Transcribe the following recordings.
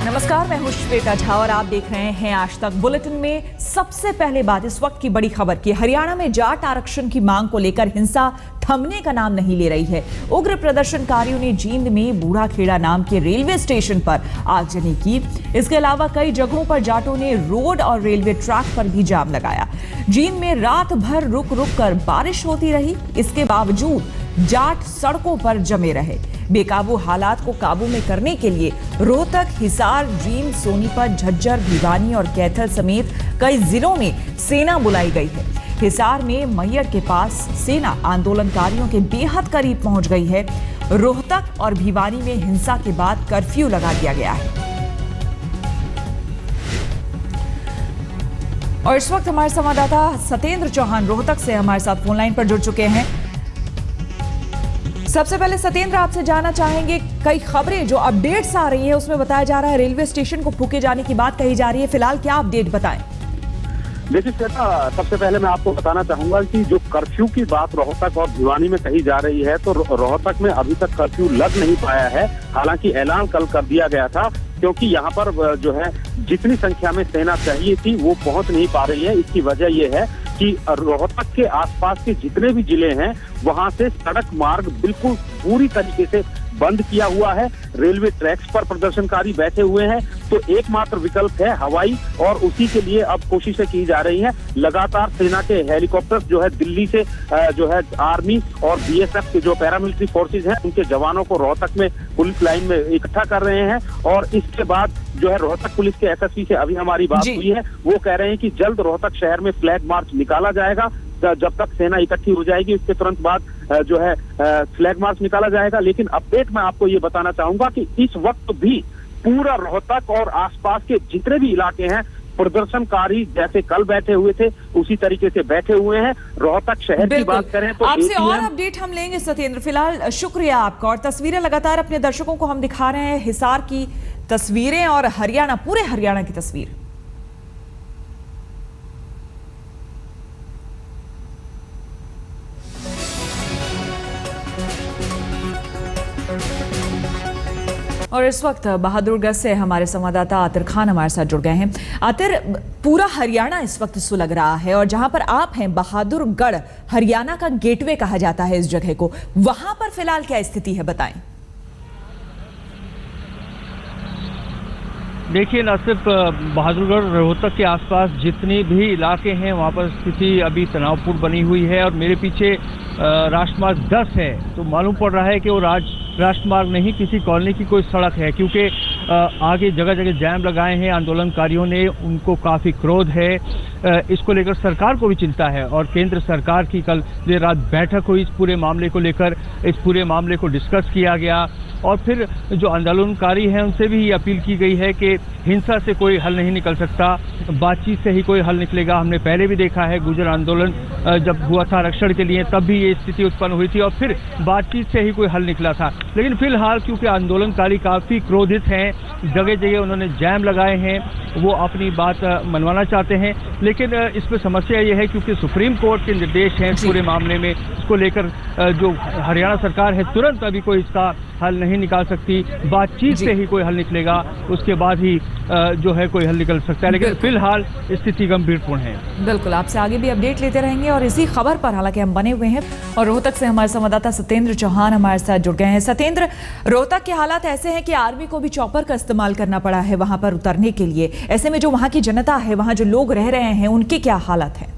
नमस्कार, मैं हूं श्वेता झा और आप देख रहे हैं आज तक बुलेटिन में सबसे पहले बात इस वक्त की बड़ी खबर की। हरियाणा में जाट आरक्षण की मांग को लेकर हिंसा थमने का नाम नहीं ले रही है। उग्र प्रदर्शनकारियों ने जींद में बूढ़ाखेड़ा नाम के रेलवे स्टेशन पर आगजनी की। इसके अलावा कई जगहों पर जाटों ने रोड और रेलवे ट्रैक पर भी जाम लगाया। जींद में रात भर रुक रुक कर बारिश होती रही। इसके बावजूद जाट सड़कों पर जमे रहे। बेकाबू हालात को काबू में करने के लिए रोहतक, हिसार, जींद, सोनीपत, झज्जर, भिवानी और कैथल समेत कई जिलों में सेना बुलाई गई है। हिसार में मैयर के पास सेना आंदोलनकारियों के बेहद करीब पहुंच गई है। रोहतक और भिवानी में हिंसा के बाद कर्फ्यू लगा दिया गया है। और इस वक्त हमारे संवाददाता सतेंद्र चौहान रोहतक से हमारे साथ फोन लाइन पर जुड़ चुके हैं। सबसे पहले सतेंद्र, आपसे जानना चाहेंगे, कई खबरें जो अपडेट्स आ रही है उसमें बताया जा रहा है रेलवे स्टेशन को फूके जाने की बात कही जा रही है। फिलहाल क्या अपडेट बताएं? देखिए श्वेता, सबसे पहले मैं आपको बताना चाहूंगा कि जो कर्फ्यू की बात रोहतक और भिवानी में कही जा रही है, तो रोहतक में अभी तक कर्फ्यू लग नहीं पाया है। हालांकि ऐलान कल कर दिया गया था, क्योंकि यहाँ पर जो है जितनी संख्या में सेना चाहिए थी वो पहुंच नहीं पा रही है। इसकी वजह ये है कि रोहतक के आसपास के जितने भी जिले हैं वहां से सड़क मार्ग बिल्कुल पूरी तरीके से बंद किया हुआ है। रेलवे ट्रैक्स पर प्रदर्शनकारी बैठे हुए हैं, तो एकमात्र विकल्प है हवाई, और उसी के लिए अब कोशिशें की जा रही हैं। लगातार सेना के हेलीकॉप्टर जो है दिल्ली से जो है आर्मी और बीएसएफ के जो पैरामिलिट्री फोर्सेज हैं उनके जवानों को रोहतक में पुलिस लाइन में इकट्ठा कर रहे हैं। और इसके बाद जो है रोहतक पुलिस के एसएसपी से अभी हमारी बात हुई है, वो कह रहे हैं कि जल्द रोहतक शहर में फ्लैग मार्च निकाला जाएगा। जब तक सेना इकट्ठी हो जाएगी उसके तुरंत बाद जो है फ्लैग मार्च निकाला जाएगा। लेकिन अपडेट मैं आपको ये बताना चाहूंगा कि इस वक्त भी पूरा रोहतक और आसपास के जितने भी इलाके हैं प्रदर्शनकारी जैसे कल बैठे हुए थे उसी तरीके से बैठे हुए हैं। रोहतक शहर की बात करें तो आपसे और अपडेट हम लेंगे सतेंद्र। फिलहाल शुक्रिया आपका। और तस्वीरें लगातार अपने दर्शकों को हम दिखा रहे हैं, हिसार की तस्वीरें और हरियाणा, पूरे हरियाणा की तस्वीर। और इस वक्त बहादुरगढ़ से हमारे संवाददाता आतिर खान हमारे साथ जुड़ गए हैं। आतिर, पूरा हरियाणा इस वक्त सुलग रहा है और जहां पर आप हैं बहादुरगढ़ हरियाणा का गेटवे कहा जाता है इस जगह को, वहां पर फिलहाल क्या स्थिति है, बताएं। देखिए, न सिर्फ बहादुरगढ़ रोहतक के आसपास जितने भी इलाके हैं वहाँ पर स्थिति अभी तनावपूर्ण बनी हुई है। और मेरे पीछे राष्ट्रमार्ग 10 है, तो मालूम पड़ रहा है कि वो राष्ट्रमार्ग नहीं, किसी कॉलोनी की कोई सड़क है, क्योंकि आगे जगह जगह जैम लगाए हैं आंदोलनकारियों ने। उनको काफ़ी क्रोध है, इसको लेकर सरकार को भी चिंता है। और केंद्र सरकार की कल देर रात बैठक हुई इस पूरे मामले को लेकर, इस पूरे मामले को डिस्कस किया गया। और फिर जो आंदोलनकारी हैं उनसे भी ये अपील की गई है कि हिंसा से कोई हल नहीं निकल सकता, बातचीत से ही कोई हल निकलेगा। हमने पहले भी देखा है, गुर्जर आंदोलन जब हुआ था आरक्षण के लिए तब भी ये स्थिति उत्पन्न हुई थी और फिर बातचीत से ही कोई हल निकला था। लेकिन फिलहाल क्योंकि आंदोलनकारी काफ़ी क्रोधित हैं, जगह जगह उन्होंने जैम लगाए हैं, वो अपनी बात मनवाना चाहते हैं। लेकिन इसमें समस्या ये है क्योंकि सुप्रीम कोर्ट के निर्देश हैं पूरे मामले में, इसको लेकर जो हरियाणा सरकार है तुरंत अभी कोई इसका हल नहीं निकाल सकती। बातचीत से ही कोई हल निकलेगा, उसके बाद ही जो है कोई हल निकल सकता है। लेकिन फिलहाल स्थिति गंभीरपूर्ण है। बिल्कुल, आपसे आगे भी अपडेट लेते रहेंगे और इसी खबर पर हालांकि हम बने हुए हैं। और रोहतक से हमारे संवाददाता सतेंद्र चौहान हमारे साथ जुड़ गए हैं। सतेंद्र, रोहतक के हालात ऐसे हैं कि आर्मी को भी चॉपर का इस्तेमाल करना पड़ा है वहां पर उतरने के लिए। ऐसे में जो वहां की जनता है, वहां जो लोग रह रहे हैं, उनके क्या हालात हैं?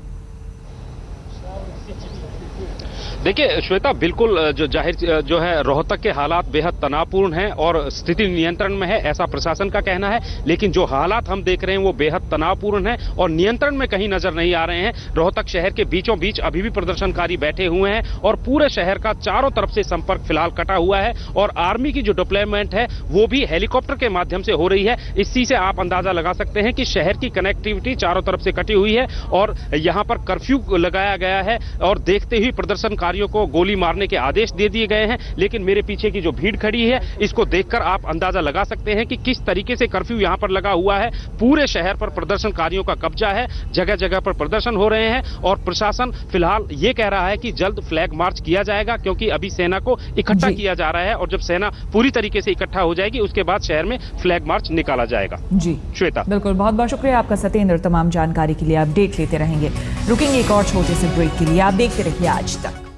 देखिए श्वेता, बिल्कुल जो है रोहतक के हालात बेहद तनावपूर्ण हैं और स्थिति नियंत्रण में है, ऐसा प्रशासन का कहना है। लेकिन जो हालात हम देख रहे हैं वो बेहद तनावपूर्ण हैं और नियंत्रण में कहीं नजर नहीं आ रहे हैं। रोहतक शहर के बीचों बीच अभी भी प्रदर्शनकारी बैठे हुए हैं और पूरे शहर का चारों तरफ से संपर्क फिलहाल कटा हुआ है। और आर्मी की जो डिप्लॉयमेंट है वो भी हेलीकॉप्टर के माध्यम से हो रही है। इसी से आप अंदाजा लगा सकते हैं कि शहर की कनेक्टिविटी चारों तरफ से कटी हुई है और यहाँ पर कर्फ्यू लगाया गया है। और देखते ही प्रदर्शनकारी प्रदर्शनकारियों को गोली मारने के आदेश दे दिए गए हैं। लेकिन मेरे पीछे की जो भीड़ खड़ी है, इसको देखकर आप अंदाजा लगा सकते हैं कि किस तरीके से कर्फ्यू यहां पर लगा हुआ है। पूरे शहर पर प्रदर्शनकारियों का कब्जा है, जगह जगह पर प्रदर्शन हो रहे हैं और प्रशासन फिलहाल ये कह रहा है कि जल्द फ्लैग मार्च किया जाएगा, क्योंकि अभी सेना को इकट्ठा किया जा रहा है और जब सेना पूरी तरीके से इकट्ठा हो जाएगी उसके बाद शहर में फ्लैग मार्च निकाला जाएगा। जी श्वेता, बिल्कुल, बहुत बहुत शुक्रिया आपका सत्येंद्र, तमाम जानकारी के लिए अपडेट लेते रहेंगे। रुकेंगे एक और छोटे से ब्रेक के लिए, आप देखते रहिए आज तक।